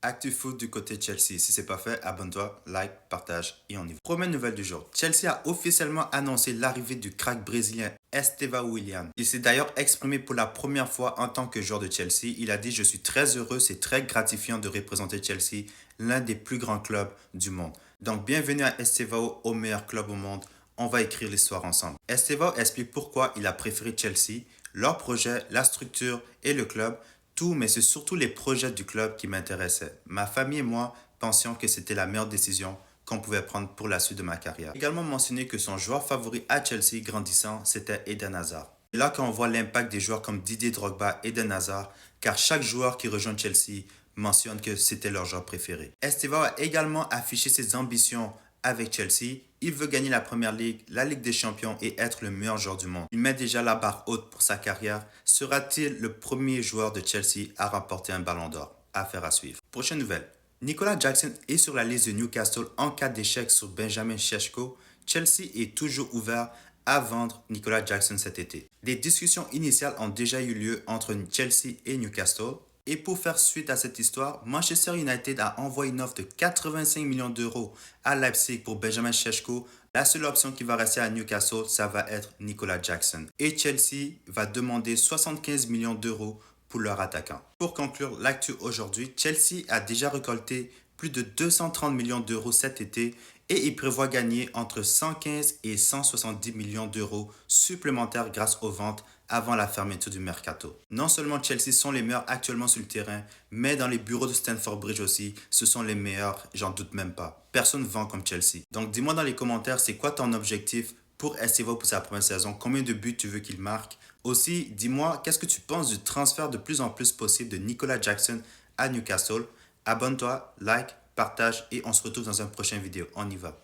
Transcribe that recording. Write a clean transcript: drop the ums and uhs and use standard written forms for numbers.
Actu foot du côté Chelsea. Si c'est pas fait, abonne-toi, like, partage et on y va. Première nouvelle du jour. Chelsea a officiellement annoncé l'arrivée du crack brésilien Estevão Willian. Il s'est d'ailleurs exprimé pour la première fois en tant que joueur de Chelsea. Il a dit: je suis très heureux, c'est très gratifiant de représenter Chelsea, l'un des plus grands clubs du monde. Donc bienvenue à Estevão, au meilleur club au monde. On va écrire l'histoire ensemble. Estevão explique pourquoi il a préféré Chelsea, leur projet, la structure et le club. Tout, mais c'est surtout les projets du club qui m'intéressaient. Ma famille et moi pensions que c'était la meilleure décision qu'on pouvait prendre pour la suite de ma carrière. Il a également mentionné que son joueur favori à Chelsea grandissant, c'était Eden Hazard. C'est là qu'on voit l'impact des joueurs comme Didier Drogba et Eden Hazard, car chaque joueur qui rejoint Chelsea mentionne que c'était leur joueur préféré. Estevão a également affiché ses ambitions avec Chelsea. Il veut gagner la Première Ligue, la Ligue des Champions et être le meilleur joueur du monde. Il met déjà la barre haute pour sa carrière. Sera-t-il le premier joueur de Chelsea à remporter un ballon d'or? Affaire à suivre. Prochaine nouvelle. Nicolas Jackson est sur la liste de Newcastle en cas d'échec sur Benjamin Šeško. Chelsea est toujours ouvert à vendre Nicolas Jackson cet été. Des discussions initiales ont déjà eu lieu entre Chelsea et Newcastle. Et pour faire suite à cette histoire, Manchester United a envoyé une offre de 85 millions d'euros à Leipzig pour Benjamin Šeško. La seule option qui va rester à Newcastle, ça va être Nicolas Jackson. Et Chelsea va demander 75 millions d'euros pour leur attaquant. Pour conclure l'actu aujourd'hui, Chelsea a déjà récolté plus de 230 millions d'euros cet été et il prévoit gagner entre 115 et 170 millions d'euros supplémentaires grâce aux ventes avant la fermeture du mercato. Non seulement Chelsea sont les meilleurs actuellement sur le terrain, mais dans les bureaux de Stamford Bridge aussi, ce sont les meilleurs, j'en doute même pas. Personne ne vend comme Chelsea. Donc dis-moi dans les commentaires, c'est quoi ton objectif pour Estevão pour sa première saison? Combien de buts tu veux qu'il marque? Aussi, dis-moi, qu'est-ce que tu penses du transfert de plus en plus possible de Nicolas Jackson à Newcastle? Abonne-toi, like, partage et on se retrouve dans une prochaine vidéo. On y va.